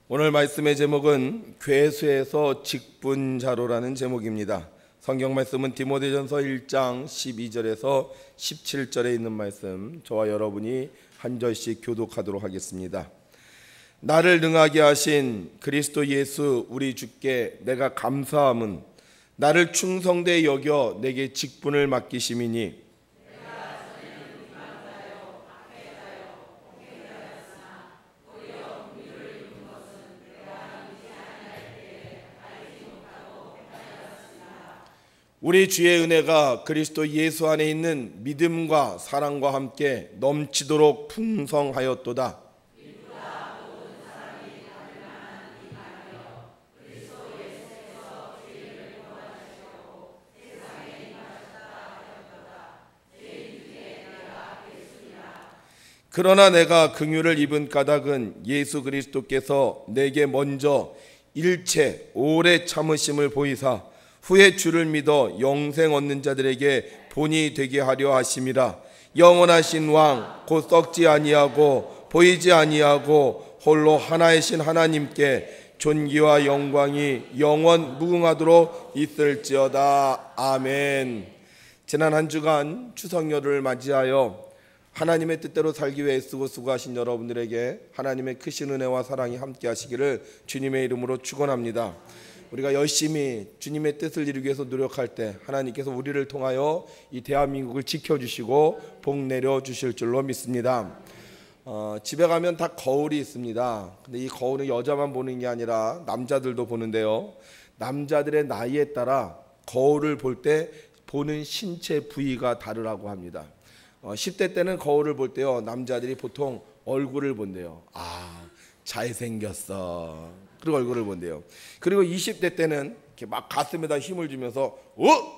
오늘 말씀의 제목은 괴수에서 직분자로라는 제목입니다. 성경 말씀은 디모데전서 1장 12절에서 17절에 있는 말씀, 저와 여러분이 한 절씩 교독하도록 하겠습니다. 나를 능하게 하신 그리스도 예수 우리 주께 내가 감사함은 나를 충성되이 여겨 내게 직분을 맡기심이니 우리 주의 은혜가 그리스도 예수 안에 있는 믿음과 사랑과 함께 넘치도록 풍성하였도다. 그러나 내가 긍휼을 입은 까닭은 예수 그리스도께서 내게 먼저 일체 오래 참으심을 보이사 후에 주를 믿어 영생 얻는 자들에게 본이 되게 하려 하심이라. 영원하신 왕 곧 썩지 아니하고 보이지 아니하고 홀로 하나이신 하나님께 존귀와 영광이 영원 무궁하도록 있을지어다. 아멘. 지난 한 주간 추석연휴를 맞이하여 하나님의 뜻대로 살기 위해 애쓰고 수고하신 여러분들에게 하나님의 크신 은혜와 사랑이 함께 하시기를 주님의 이름으로 축원합니다. 우리가 열심히 주님의 뜻을 이루기 위해서 노력할 때 하나님께서 우리를 통하여 이 대한민국을 지켜주시고 복 내려주실 줄로 믿습니다. 집에 가면 다 거울이 있습니다. 근데 이 거울은 여자만 보는 게 아니라 남자들도 보는데요, 남자들의 나이에 따라 거울을 볼 때 보는 신체 부위가 다르다고 합니다. 10대 때는 거울을 볼 때요, 남자들이 보통 얼굴을 본대요. 잘생겼어. 그리고 얼굴을 본대요. 그리고 20대 때는 이렇게 막 가슴에다 힘을 주면서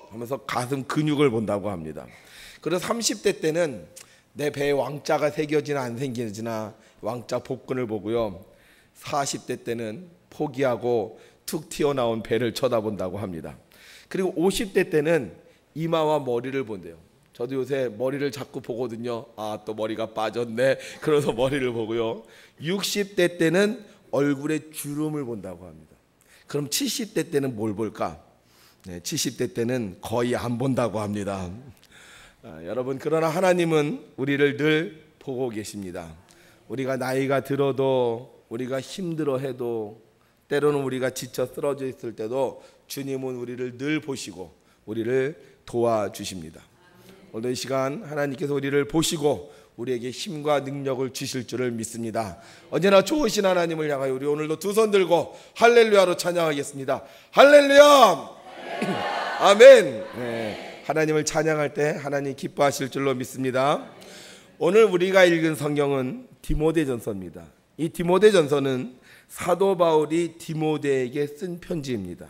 하면서 가슴 근육을 본다고 합니다. 그리고 30대 때는 내 배에 왕자가 새겨지나 안 새겨지나 왕자 복근을 보고요, 40대 때는 포기하고 툭 튀어나온 배를 쳐다본다고 합니다. 그리고 50대 때는 이마와 머리를 본대요. 저도 요새 머리를 자꾸 보거든요. 또 머리가 빠졌네. 그래서 머리를 보고요. 60대 때는 얼굴에 주름을 본다고 합니다. 그럼 70대 때는 뭘 볼까? 70대 때는 거의 안 본다고 합니다. 여러분, 그러나 하나님은 우리를 늘 보고 계십니다. 우리가 나이가 들어도, 우리가 힘들어해도, 때로는 우리가 지쳐 쓰러져 있을 때도 주님은 우리를 늘 보시고 우리를 도와주십니다. 오늘 이 시간 하나님께서 우리를 보시고 우리에게 힘과 능력을 주실 줄을 믿습니다. 언제나 좋으신 하나님을 향하여 우리 오늘도 두 손 들고 할렐루야로 찬양하겠습니다. 할렐루야! 아멘. 하나님을 찬양할 때 하나님 기뻐하실 줄로 믿습니다. 오늘 우리가 읽은 성경은 디모데전서입니다. 이 디모데전서는 사도 바울이 디모데에게 쓴 편지입니다.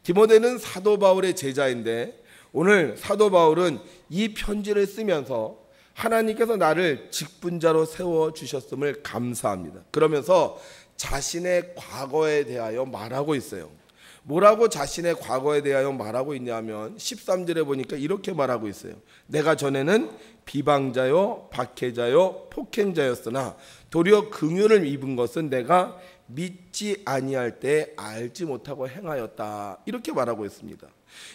디모데는 사도 바울의 제자인데 오늘 사도 바울은 이 편지를 쓰면서 하나님께서 나를 직분자로 세워주셨음을 감사합니다. 그러면서 자신의 과거에 대하여 말하고 있어요. 뭐라고 자신의 과거에 대하여 말하고 있냐면 13절에 보니까 이렇게 말하고 있어요. 내가 전에는 비방자요 박해자요 폭행자였으나 도리어 긍휼을 입은 것은 내가 믿지 아니할 때 알지 못하고 행하였다. 이렇게 말하고 있습니다.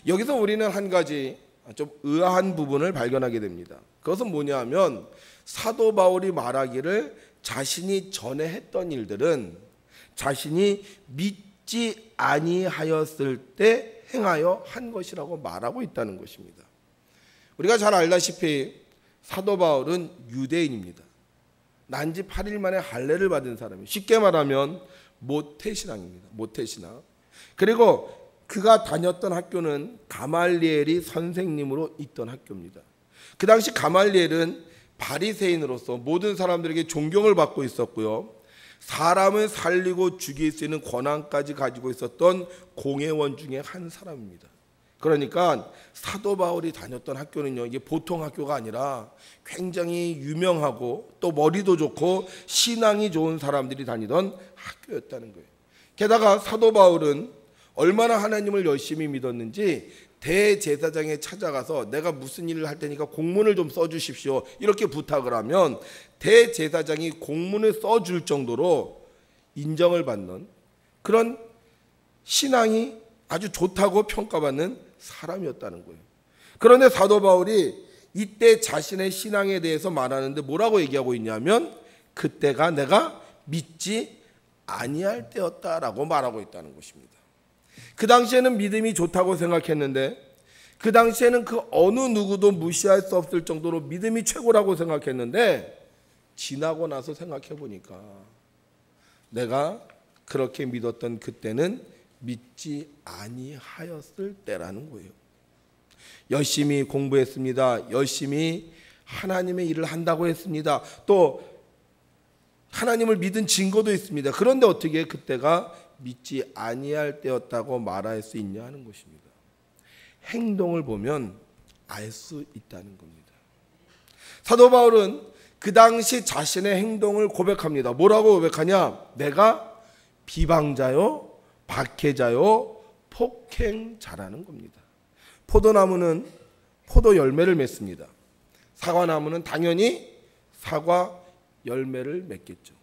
여기서 우리는 한 가지 좀 의아한 부분을 발견하게 됩니다. 그것은 뭐냐 하면 사도 바울이 말하기를 자신이 전에 했던 일들은 자신이 믿지 아니하였을 때 행하여 한 것이라고 말하고 있다는 것입니다. 우리가 잘 알다시피 사도 바울은 유대인입니다. 난지 8일 만에 할례를 받은 사람이에요. 쉽게 말하면 모태신앙입니다. 모태신앙. 그리고 그가 다녔던 학교는 가말리엘이 선생님으로 있던 학교입니다. 그 당시 가말리엘은 바리새인으로서 모든 사람들에게 존경을 받고 있었고요, 사람을 살리고 죽일 수 있는 권한까지 가지고 있었던 공회원 중에 한 사람입니다. 그러니까 사도 바울이 다녔던 학교는요, 이게 보통 학교가 아니라 굉장히 유명하고 또 머리도 좋고 신앙이 좋은 사람들이 다니던 학교였다는 거예요. 게다가 사도 바울은 얼마나 하나님을 열심히 믿었는지 대제사장에 찾아가서 내가 무슨 일을 할 테니까 공문을 좀 써주십시오 이렇게 부탁을 하면 대제사장이 공문을 써줄 정도로 인정을 받는 그런 신앙이 아주 좋다고 평가받는 사람이었다는 거예요. 그런데 사도 바울이 이때 자신의 신앙에 대해서 말하는데 뭐라고 얘기하고 있냐면 그때가 내가 믿지 아니할 때였다라고 말하고 있다는 것입니다. 그 당시에는 믿음이 좋다고 생각했는데 그 당시에는 그 어느 누구도 무시할 수 없을 정도로 믿음이 최고라고 생각했는데 지나고 나서 생각해 보니까 내가 그렇게 믿었던 그때는 믿지 아니하였을 때라는 거예요. 열심히 공부했습니다. 열심히 하나님의 일을 한다고 했습니다. 또 하나님을 믿은 증거도 있습니다. 그런데 어떻게 그때가 믿지 아니할 때였다고 말할 수 있냐 하는 것입니다. 행동을 보면 알 수 있다는 겁니다. 사도 바울은 그 당시 자신의 행동을 고백합니다. 뭐라고 고백하냐? 내가 비방자요, 박해자요, 폭행자라는 겁니다. 포도나무는 포도 열매를 맺습니다. 사과나무는 당연히 사과 열매를 맺겠죠.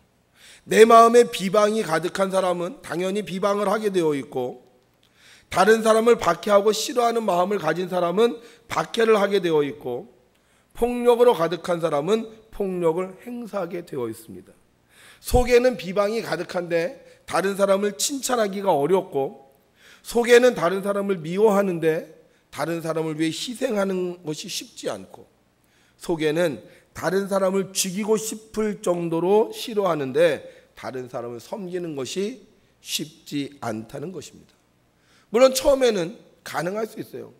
내 마음에 비방이 가득한 사람은 당연히 비방을 하게 되어 있고 다른 사람을 박해하고 싫어하는 마음을 가진 사람은 박해를 하게 되어 있고 폭력으로 가득한 사람은 폭력을 행사하게 되어 있습니다. 속에는 비방이 가득한데 다른 사람을 칭찬하기가 어렵고 속에는 다른 사람을 미워하는데 다른 사람을 위해 희생하는 것이 쉽지 않고 속에는 다른 사람을 죽이고 싶을 정도로 싫어하는데 다른 사람을 섬기는 것이 쉽지 않다는 것입니다. 물론 처음에는 가능할 수 있어요.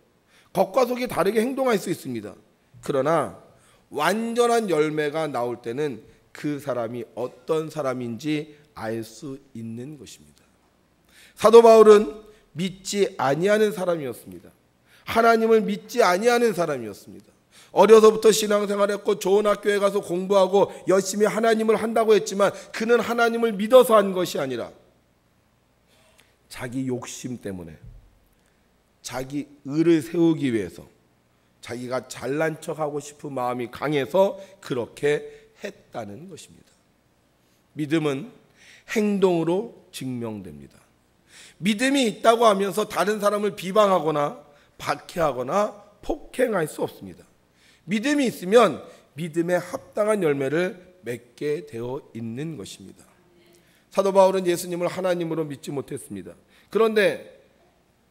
겉과 속이 다르게 행동할 수 있습니다. 그러나 완전한 열매가 나올 때는 그 사람이 어떤 사람인지 알 수 있는 것입니다. 사도 바울은 믿지 아니하는 사람이었습니다. 하나님을 믿지 아니하는 사람이었습니다. 어려서부터 신앙생활했고 좋은 학교에 가서 공부하고 열심히 하나님을 한다고 했지만 그는 하나님을 믿어서 한 것이 아니라 자기 욕심 때문에 자기 의를 세우기 위해서 자기가 잘난 척하고 싶은 마음이 강해서 그렇게 했다는 것입니다. 믿음은 행동으로 증명됩니다. 믿음이 있다고 하면서 다른 사람을 비방하거나 박해하거나 폭행할 수 없습니다. 믿음이 있으면 믿음에 합당한 열매를 맺게 되어 있는 것입니다. 사도 바울은 예수님을 하나님으로 믿지 못했습니다. 그런데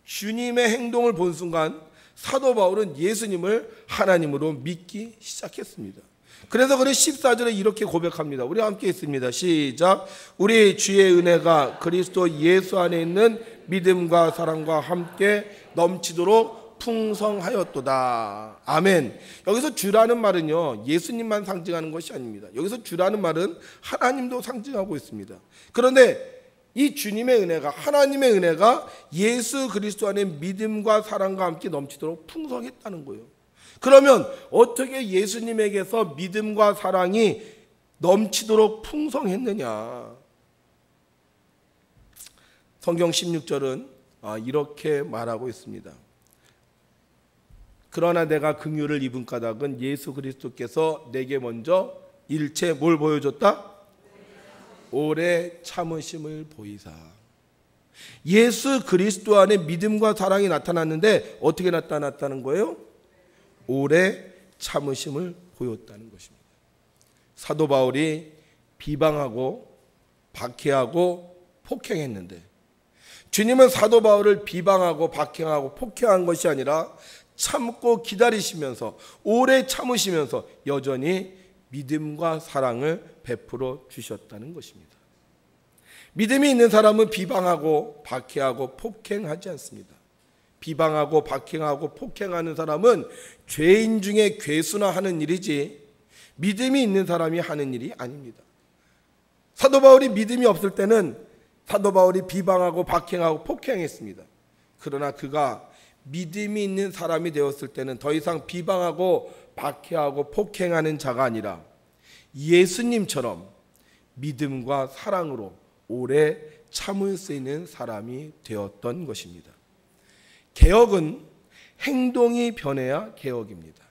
주님의 행동을 본 순간 사도 바울은 예수님을 하나님으로 믿기 시작했습니다. 그래서 그래 14절에 이렇게 고백합니다. 우리 함께 읽습니다. 시작. 우리 주의 은혜가 그리스도 예수 안에 있는 믿음과 사랑과 함께 넘치도록 풍성하였도다. 아멘. 여기서 주라는 말은요, 예수님만 상징하는 것이 아닙니다. 여기서 주라는 말은 하나님도 상징하고 있습니다. 그런데 이 주님의 은혜가, 하나님의 은혜가 예수 그리스도 안에 믿음과 사랑과 함께 넘치도록 풍성했다는 거예요. 그러면 어떻게 예수님에게서 믿음과 사랑이 넘치도록 풍성했느냐? 성경 16절은 이렇게 말하고 있습니다. 그러나 내가 긍휼을 입은 까닭은 예수 그리스도께서 내게 먼저 일체 뭘 보여줬다? 오래 참으심을 보이사. 예수 그리스도 안에 믿음과 사랑이 나타났는데 어떻게 나타났다는 거예요? 오래 참으심을 보였다는 것입니다. 사도 바울이 비방하고 박해하고 폭행했는데 주님은 사도 바울을 비방하고 박해하고 폭행한 것이 아니라 참고 기다리시면서 오래 참으시면서 여전히 믿음과 사랑을 베풀어 주셨다는 것입니다. 믿음이 있는 사람은 비방하고 박해하고 폭행하지 않습니다. 비방하고 박행하고 폭행하는 사람은 죄인 중에 괴수나 하는 일이지 믿음이 있는 사람이 하는 일이 아닙니다. 사도 바울이 믿음이 없을 때는 사도 바울이 비방하고 박행하고 폭행했습니다. 그러나 그가 믿음이 있는 사람이 되었을 때는 더 이상 비방하고 박해하고 폭행하는 자가 아니라 예수님처럼 믿음과 사랑으로 오래 참을 수 있는 사람이 되었던 것입니다. 개혁은 행동이 변해야 개혁입니다.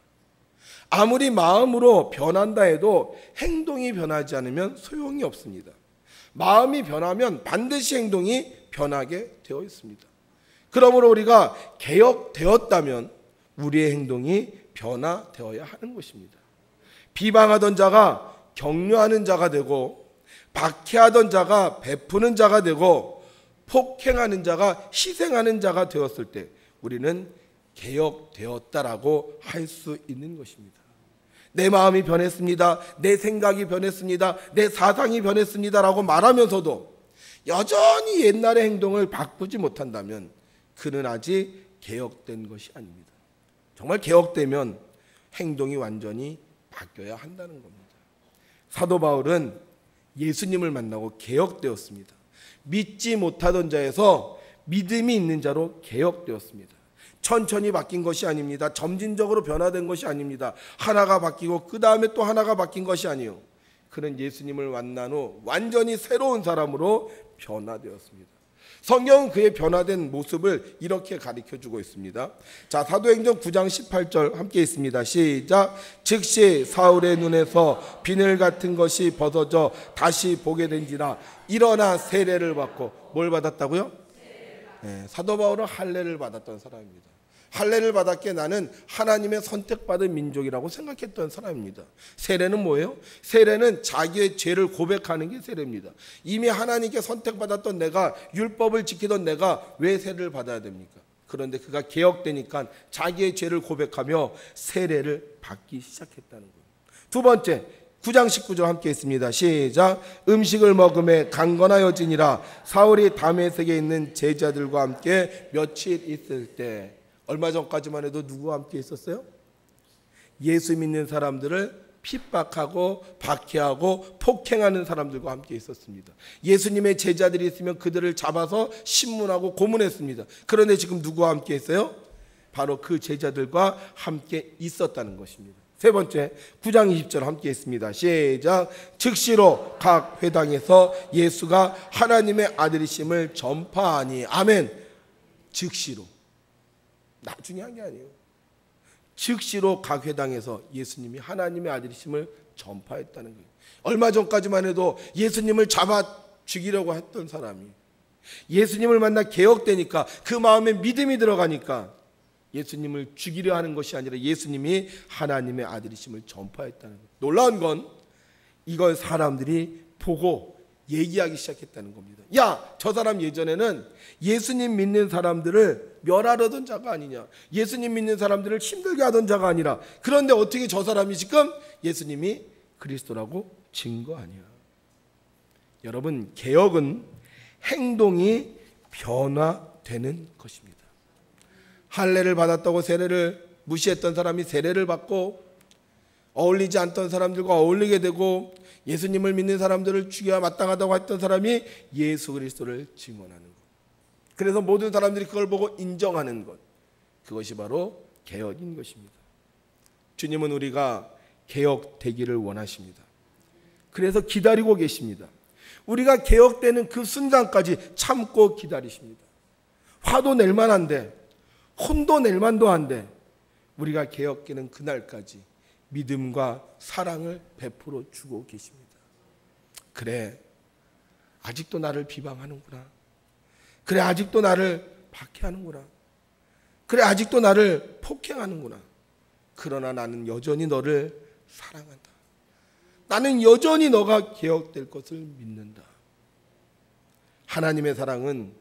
아무리 마음으로 변한다 해도 행동이 변하지 않으면 소용이 없습니다. 마음이 변하면 반드시 행동이 변하게 되어 있습니다. 그러므로 우리가 개혁되었다면 우리의 행동이 변화되어야 하는 것입니다. 비방하던 자가 격려하는 자가 되고, 박해하던 자가 베푸는 자가 되고, 폭행하는 자가 희생하는 자가 되었을 때 우리는 개혁되었다라고 할 수 있는 것입니다. 내 마음이 변했습니다, 내 생각이 변했습니다, 내 사상이 변했습니다라고 말하면서도 여전히 옛날의 행동을 바꾸지 못한다면 그는 아직 개혁된 것이 아닙니다. 정말 개혁되면 행동이 완전히 바뀌어야 한다는 겁니다. 사도 바울은 예수님을 만나고 개혁되었습니다. 믿지 못하던 자에서 믿음이 있는 자로 개혁되었습니다. 천천히 바뀐 것이 아닙니다. 점진적으로 변화된 것이 아닙니다. 하나가 바뀌고 그 다음에 또 하나가 바뀐 것이 아니에요. 그는 예수님을 만난 후 완전히 새로운 사람으로 변화되었습니다. 성경은 그의 변화된 모습을 이렇게 가르쳐주고 있습니다. 자, 사도행전 9장 18절 함께 있습니다. 시작. 즉시 사울의 눈에서 비늘 같은 것이 벗어져 다시 보게 된지라 일어나 세례를 받고. 뭘 받았다고요? 네, 사도 바울은 할례를 받았던 사람입니다. 할례를 받았기에 나는 하나님의 선택받은 민족이라고 생각했던 사람입니다. 세례는 뭐예요? 세례는 자기의 죄를 고백하는 게 세례입니다. 이미 하나님께 선택받았던 내가, 율법을 지키던 내가 왜 세례를 받아야 됩니까? 그런데 그가 개혁되니까 자기의 죄를 고백하며 세례를 받기 시작했다는 거예요. 두 번째, 9장 19절 함께 있습니다. 시작. 음식을 먹음에 강건하여지니라. 사울이 다메섹에 있는 제자들과 함께 며칠 있을 때. 얼마 전까지만 해도 누구와 함께 있었어요? 예수 믿는 사람들을 핍박하고 박해하고 폭행하는 사람들과 함께 있었습니다. 예수님의 제자들이 있으면 그들을 잡아서 신문하고 고문했습니다. 그런데 지금 누구와 함께 있어요? 바로 그 제자들과 함께 있었다는 것입니다. 세 번째, 9장 20절 함께 있습니다. 시작. 즉시로 각 회당에서 예수가 하나님의 아들이심을 전파하니. 아멘. 즉시로. 나중에 한 게 아니에요. 즉시로 각 회당에서 예수님이 하나님의 아들이심을 전파했다는 거예요. 얼마 전까지만 해도 예수님을 잡아 죽이려고 했던 사람이 예수님을 만나 개혁되니까, 그 마음에 믿음이 들어가니까 예수님을 죽이려 하는 것이 아니라 예수님이 하나님의 아들이심을 전파했다는 거예요. 놀라운 건 이걸 사람들이 보고 얘기하기 시작했다는 겁니다. 야, 저 사람 예전에는 예수님 믿는 사람들을 멸하려던 자가 아니냐, 예수님 믿는 사람들을 힘들게 하던 자가 아니라, 그런데 어떻게 저 사람이 지금 예수님이 그리스도라고 증거 아니야. 여러분, 개혁은 행동이 변화되는 것입니다. 할례를 받았다고 세례를 무시했던 사람이 세례를 받고, 어울리지 않던 사람들과 어울리게 되고, 예수님을 믿는 사람들을 죽여야 마땅하다고 했던 사람이 예수 그리스도를 증언하는 것. 그래서 모든 사람들이 그걸 보고 인정하는 것. 그것이 바로 개혁인 것입니다. 주님은 우리가 개혁되기를 원하십니다. 그래서 기다리고 계십니다. 우리가 개혁되는 그 순간까지 참고 기다리십니다. 화도 낼 만한데, 혼도 낼 만도 한데, 우리가 개혁되는 그날까지 믿음과 사랑을 베풀어 주고 계십니다. 그래, 아직도 나를 비방하는구나. 그래, 아직도 나를 박해하는구나. 그래, 아직도 나를 폭행하는구나. 그러나 나는 여전히 너를 사랑한다. 나는 여전히 너가 개혁될 것을 믿는다. 하나님의 사랑은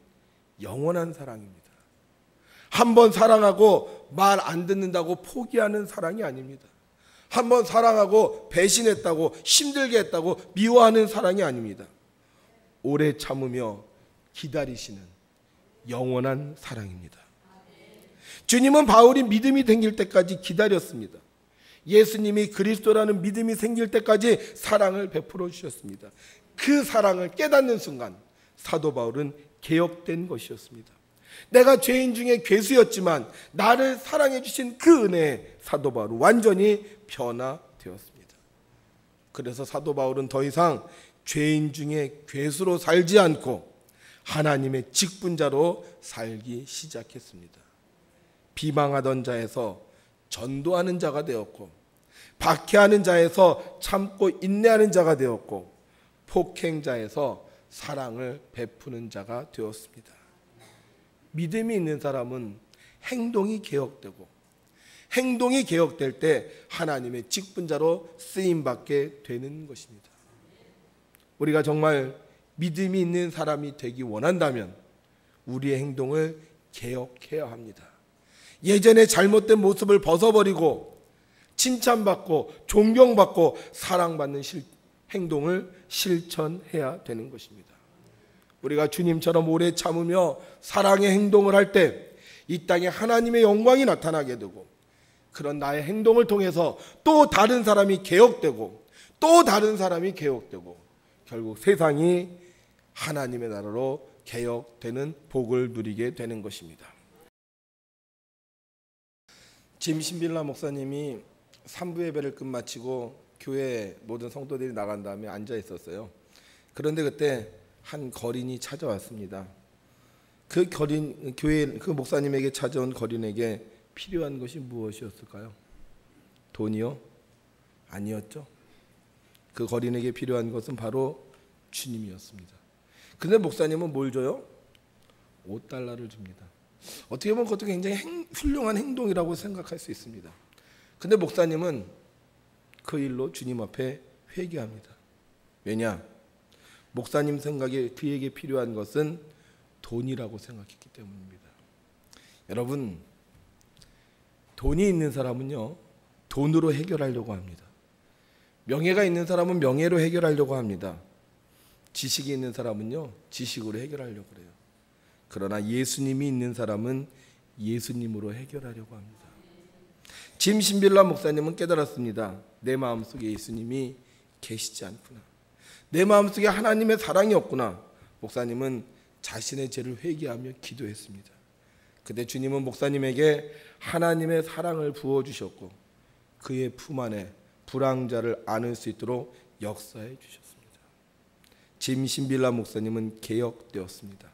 영원한 사랑입니다. 한번 사랑하고 말 안 듣는다고 포기하는 사랑이 아닙니다. 한번 사랑하고 배신했다고, 힘들게 했다고 미워하는 사랑이 아닙니다. 오래 참으며 기다리시는 영원한 사랑입니다. 주님은 바울이 믿음이 생길 때까지 기다렸습니다. 예수님이 그리스도라는 믿음이 생길 때까지 사랑을 베풀어 주셨습니다. 그 사랑을 깨닫는 순간 사도 바울은 개혁된 것이었습니다. 내가 죄인 중에 괴수였지만 나를 사랑해 주신 그 은혜에 사도 바울은 완전히 변화되었습니다. 그래서 사도 바울은 더 이상 죄인 중에 괴수로 살지 않고 하나님의 직분자로 살기 시작했습니다. 비방하던 자에서 전도하는 자가 되었고, 박해하는 자에서 참고 인내하는 자가 되었고, 폭행자에서 사랑을 베푸는 자가 되었습니다. 믿음이 있는 사람은 행동이 개혁되고, 행동이 개혁될 때 하나님의 직분자로 쓰임받게 되는 것입니다. 우리가 정말 믿음이 있는 사람이 되기 원한다면 우리의 행동을 개혁해야 합니다. 예전의 잘못된 모습을 벗어버리고 칭찬받고 존경받고 사랑받는 행동을 실천해야 되는 것입니다. 우리가 주님처럼 오래 참으며 사랑의 행동을 할 때 이 땅에 하나님의 영광이 나타나게 되고, 그런 나의 행동을 통해서 또 다른 사람이 개혁되고 또 다른 사람이 개혁되고 결국 세상이 하나님의 나라로 개혁되는 복을 누리게 되는 것입니다. 짐 신빌라 목사님이 3부 예배를 끝마치고 교회 모든 성도들이 나간 다음에 앉아 있었어요. 그런데 그때 한 거린이 찾아왔습니다. 그 목사님에게 찾아온 거린에게 필요한 것이 무엇이었을까요? 돈이요? 아니었죠. 그 거린에게 필요한 것은 바로 주님이었습니다. 근데 목사님은 뭘 줘요? $5를 줍니다. 어떻게 보면 그것도 굉장히 훌륭한 행동이라고 생각할 수 있습니다. 근데 목사님은 그 일로 주님 앞에 회개합니다. 왜냐? 목사님 생각에 그에게 필요한 것은 돈이라고 생각했기 때문입니다. 여러분, 돈이 있는 사람은요, 돈으로 해결하려고 합니다. 명예가 있는 사람은 명예로 해결하려고 합니다. 지식이 있는 사람은요, 지식으로 해결하려고 그래요. 그러나 예수님이 있는 사람은 예수님으로 해결하려고 합니다. 짐 신빌라 목사님은 깨달았습니다. 내 마음속에 예수님이 계시지 않구나. 내 마음속에 하나님의 사랑이 없구나. 목사님은 자신의 죄를 회개하며 기도했습니다. 그때 주님은 목사님에게 하나님의 사랑을 부어주셨고 그의 품 안에 불황자를 안을 수 있도록 역사해 주셨습니다. 짐 신빌라 목사님은 개혁되었습니다.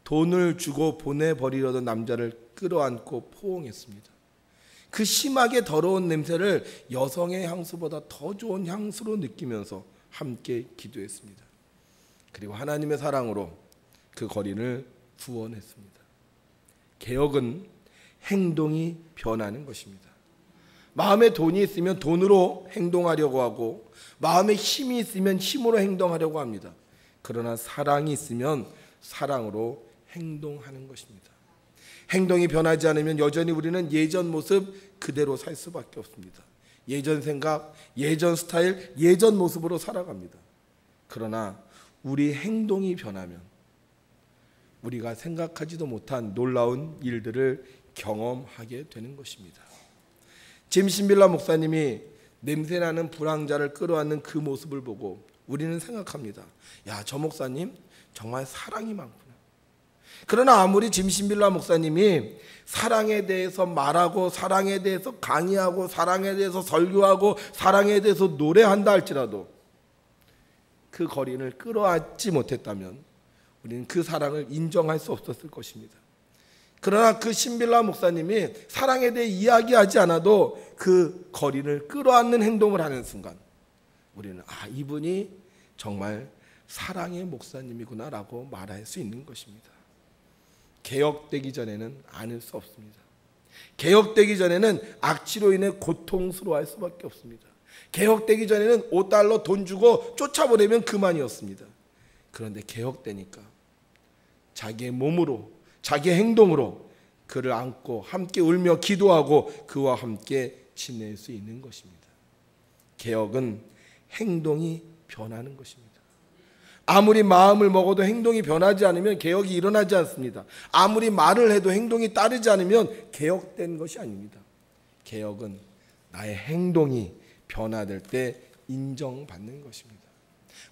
돈을 주고 보내버리려던 남자를 끌어안고 포옹했습니다. 그 심하게 더러운 냄새를 여성의 향수보다 더 좋은 향수로 느끼면서 함께 기도했습니다. 그리고 하나님의 사랑으로 그 거린을 구원했습니다. 개혁은 행동이 변하는 것입니다. 마음에 돈이 있으면 돈으로 행동하려고 하고 마음에 힘이 있으면 힘으로 행동하려고 합니다. 그러나 사랑이 있으면 사랑으로 행동하는 것입니다. 행동이 변하지 않으면 여전히 우리는 예전 모습 그대로 살 수밖에 없습니다. 예전 생각, 예전 스타일, 예전 모습으로 살아갑니다. 그러나 우리 행동이 변하면 우리가 생각하지도 못한 놀라운 일들을 경험하게 되는 것입니다. 짐 신빌라 목사님이 냄새나는 불황자를 끌어안는 그 모습을 보고 우리는 생각합니다. 야, 저 목사님 정말 사랑이 많구나. 그러나 아무리 짐 신빌라 목사님이 사랑에 대해서 말하고 사랑에 대해서 강의하고 사랑에 대해서 설교하고 사랑에 대해서 노래한다 할지라도 그 거린을 끌어안지 못했다면 우리는 그 사랑을 인정할 수 없었을 것입니다. 그러나 그 신빌라 목사님이 사랑에 대해 이야기하지 않아도 그 거린을 끌어안는 행동을 하는 순간 우리는 이분이 정말 사랑의 목사님이구나 라고 말할 수 있는 것입니다. 개혁되기 전에는 아닐 수 없습니다. 개혁되기 전에는 악취로 인해 고통스러워할 수밖에 없습니다. 개혁되기 전에는 $5 돈 주고 쫓아보내면 그만이었습니다. 그런데 개혁되니까 자기의 몸으로 자기의 행동으로 그를 안고 함께 울며 기도하고 그와 함께 지낼 수 있는 것입니다. 개혁은 행동이 변하는 것입니다. 아무리 마음을 먹어도 행동이 변하지 않으면 개혁이 일어나지 않습니다. 아무리 말을 해도 행동이 따르지 않으면 개혁된 것이 아닙니다. 개혁은 나의 행동이 변화될 때 인정받는 것입니다.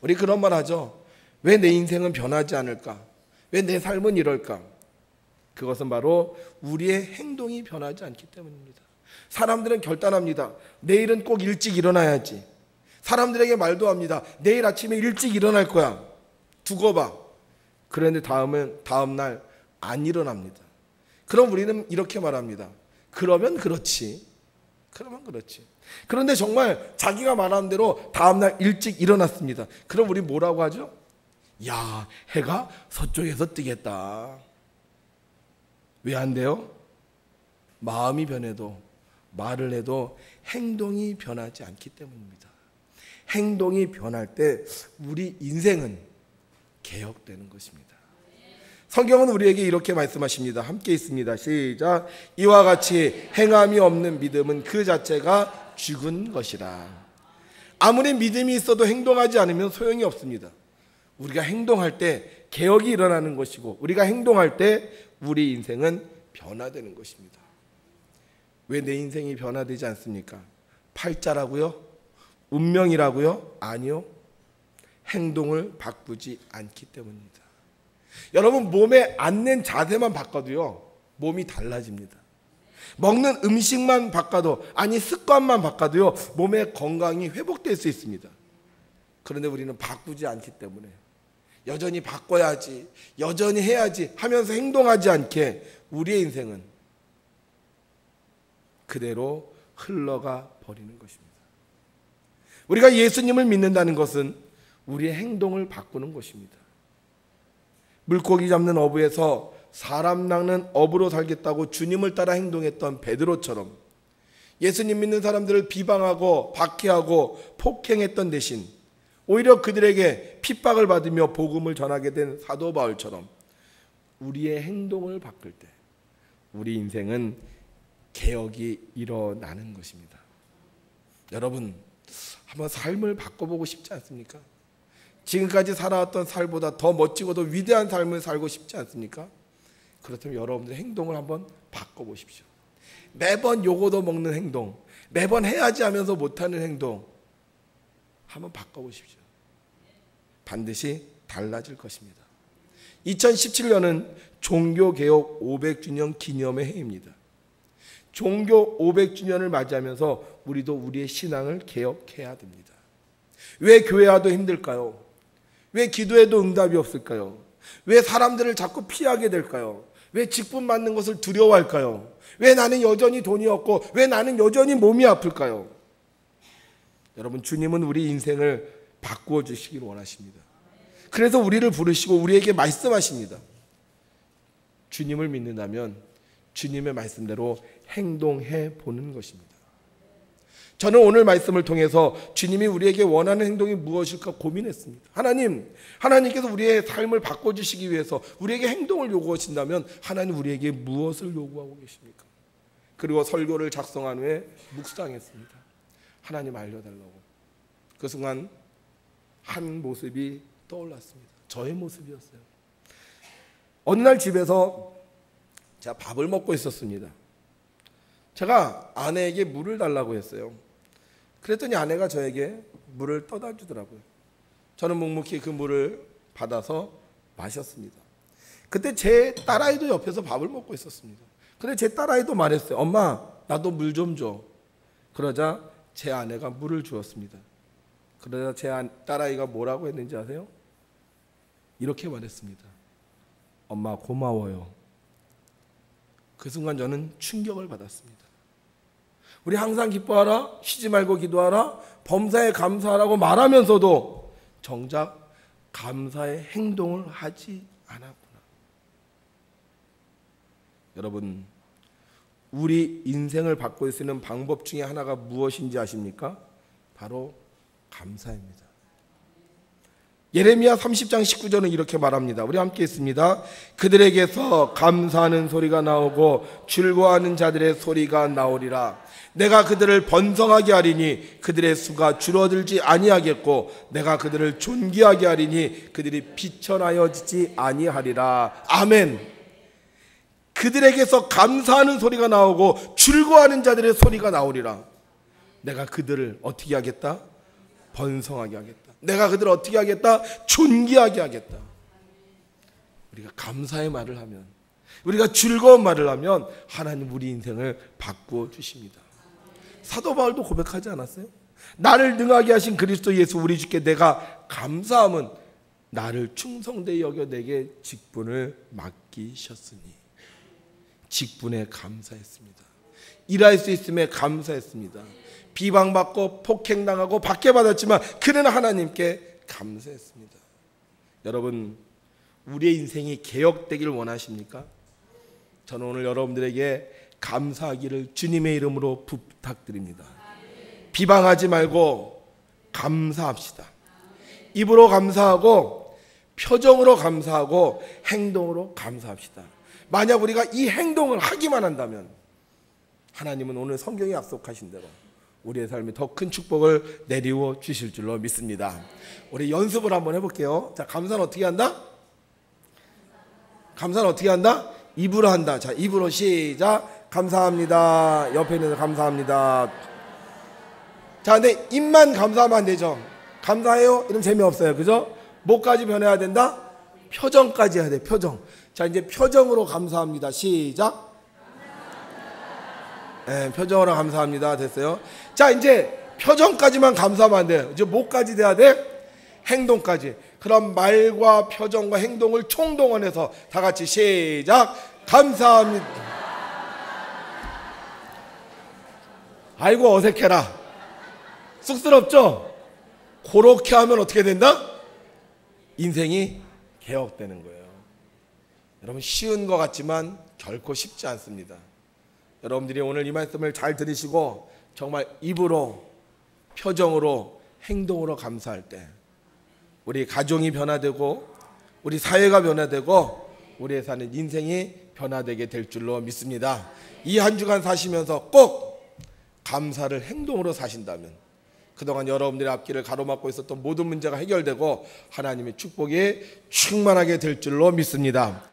우리 그런 말 하죠. 왜 내 인생은 변하지 않을까? 왜 내 삶은 이럴까? 그것은 바로 우리의 행동이 변하지 않기 때문입니다. 사람들은 결단합니다. 내일은 꼭 일찍 일어나야지. 사람들에게 말도 합니다. 내일 아침에 일찍 일어날 거야. 두고 봐. 그런데 다음날 안 일어납니다. 그럼 우리는 이렇게 말합니다. 그러면 그렇지. 그런데 정말 자기가 말하는 대로 다음날 일찍 일어났습니다. 그럼 우리 뭐라고 하죠? 야, 해가 서쪽에서 뜨겠다. 왜 안 돼요? 마음이 변해도 말을 해도 행동이 변하지 않기 때문입니다. 행동이 변할 때 우리 인생은 개혁되는 것입니다. 성경은 우리에게 이렇게 말씀하십니다. 함께 있습니다. 시작. 이와 같이 행함이 없는 믿음은 그 자체가 죽은 것이라. 아무리 믿음이 있어도 행동하지 않으면 소용이 없습니다. 우리가 행동할 때 개혁이 일어나는 것이고, 우리가 행동할 때 우리 인생은 변화되는 것입니다. 왜 내 인생이 변화되지 않습니까? 팔자라고요? 운명이라고요? 아니요. 행동을 바꾸지 않기 때문입니다. 여러분, 몸에 앉는 자세만 바꿔도요, 몸이 달라집니다. 먹는 음식만 바꿔도, 아니 습관만 바꿔도요, 몸의 건강이 회복될 수 있습니다. 그런데 우리는 바꾸지 않기 때문에 여전히 바꿔야지, 여전히 해야지 하면서 행동하지 않게 우리의 인생은 그대로 흘러가 버리는 것입니다. 우리가 예수님을 믿는다는 것은 우리의 행동을 바꾸는 것입니다. 물고기 잡는 어부에서 사람 낚는 어부로 살겠다고 주님을 따라 행동했던 베드로처럼 예수님 믿는 사람들을 비방하고 박해하고 폭행했던 대신 오히려 그들에게 핍박을 받으며 복음을 전하게 된 사도 바울처럼 우리의 행동을 바꿀 때 우리 인생은 개혁이 일어나는 것입니다. 여러분, 한번 삶을 바꿔보고 싶지 않습니까? 지금까지 살아왔던 삶보다 더 멋지고 더 위대한 삶을 살고 싶지 않습니까? 그렇다면 여러분들 행동을 한번 바꿔보십시오. 매번 요거도 먹는 행동, 매번 해야지 하면서 못하는 행동 한번 바꿔보십시오. 반드시 달라질 것입니다. 2017년은 종교개혁 500주년 기념의 해입니다. 종교 500주년을 맞이하면서 우리도 우리의 신앙을 개혁해야 됩니다. 왜 교회와도 힘들까요? 왜 기도해도 응답이 없을까요? 왜 사람들을 자꾸 피하게 될까요? 왜 직분 받는 것을 두려워할까요? 왜 나는 여전히 돈이 없고 왜 나는 여전히 몸이 아플까요? 여러분, 주님은 우리 인생을 바꾸어 주시길 원하십니다. 그래서 우리를 부르시고 우리에게 말씀하십니다. 주님을 믿는다면 주님의 말씀대로 행동해 보는 것입니다. 저는 오늘 말씀을 통해서 주님이 우리에게 원하는 행동이 무엇일까 고민했습니다. 하나님께서 우리의 삶을 바꿔주시기 위해서 우리에게 행동을 요구하신다면 하나님 우리에게 무엇을 요구하고 계십니까? 그리고 설교를 작성한 후에 묵상했습니다. 하나님 알려달라고. 그 순간 한 모습이 떠올랐습니다. 저의 모습이었어요. 어느 날 집에서 제가 밥을 먹고 있었습니다. 제가 아내에게 물을 달라고 했어요. 그랬더니 아내가 저에게 물을 떠다 주더라고요. 저는 묵묵히 그 물을 받아서 마셨습니다. 그때 제 딸아이도 옆에서 밥을 먹고 있었습니다. 근데 제 딸아이도 말했어요. 엄마, 나도 물 좀 줘. 그러자 제 아내가 물을 주었습니다. 그러자 제 딸아이가 뭐라고 했는지 아세요? 이렇게 말했습니다. 엄마 고마워요. 그 순간 저는 충격을 받았습니다. 우리 항상 기뻐하라, 쉬지 말고 기도하라, 범사에 감사하라고 말하면서도 정작 감사의 행동을 하지 않았구나. 여러분, 우리 인생을 바꿀 수 있는 방법 중에 하나가 무엇인지 아십니까? 바로 감사입니다. 예레미야 30장 19절은 이렇게 말합니다. 우리 함께 있습니다. 그들에게서 감사하는 소리가 나오고 즐거워하는 자들의 소리가 나오리라. 내가 그들을 번성하게 하리니 그들의 수가 줄어들지 아니하겠고 내가 그들을 존귀하게 하리니 그들이 비천하여지지 아니하리라. 아멘. 그들에게서 감사하는 소리가 나오고 즐거워하는 자들의 소리가 나오리라. 내가 그들을 어떻게 하겠다? 번성하게 하겠다. 내가 그들을 어떻게 하겠다? 존귀하게 하겠다. 우리가 감사의 말을 하면, 우리가 즐거운 말을 하면 하나님 우리 인생을 바꾸어 주십니다. 사도 바울도 고백하지 않았어요? 나를 능하게 하신 그리스도 예수 우리 주께 내가 감사함은 나를 충성되이 여겨 내게 직분을 맡기셨으니. 직분에 감사했습니다. 일할 수 있음에 감사했습니다. 비방받고 폭행당하고 박해받았지만 그는 하나님께 감사했습니다. 여러분, 우리의 인생이 개혁되길 원하십니까? 저는 오늘 여러분들에게 감사하기를 주님의 이름으로 부탁드립니다. 비방하지 말고 감사합시다. 입으로 감사하고 표정으로 감사하고 행동으로 감사합시다. 만약 우리가 이 행동을 하기만 한다면 하나님은 오늘 성경에 약속하신 대로 우리의 삶에 더 큰 축복을 내리워 주실 줄로 믿습니다. 우리 연습을 한번 해볼게요. 자, 감사는 어떻게 한다? 감사는 어떻게 한다? 입으로 한다. 자, 입으로 시작. 감사합니다. 옆에 있는 감사합니다. 자, 근데 입만 감사하면 안 되죠. 감사해요? 이러면 재미없어요. 그죠? 뭐까지 변해야 된다? 표정까지 해야 돼. 표정. 자, 이제 표정으로 감사합니다. 시작. 네, 표정으로 감사합니다. 됐어요. 자, 이제 표정까지만 감사하면 안 돼요. 이제 뭐까지 돼야 돼? 행동까지. 그럼 말과 표정과 행동을 총동원해서 다 같이 시작. 감사합니다. 아이고, 어색해라. 쑥스럽죠? 그렇게 하면 어떻게 된다? 인생이 개혁되는 거예요. 여러분, 쉬운 것 같지만 결코 쉽지 않습니다. 여러분들이 오늘 이 말씀을 잘 들으시고 정말 입으로, 표정으로, 행동으로 감사할 때 우리 가정이 변화되고 우리 사회가 변화되고 우리의 사는 인생이 변화되게 될 줄로 믿습니다. 이 한 주간 사시면서 꼭 감사를 행동으로 사신다면 그동안 여러분들의 앞길을 가로막고 있었던 모든 문제가 해결되고 하나님의 축복이 충만하게 될 줄로 믿습니다.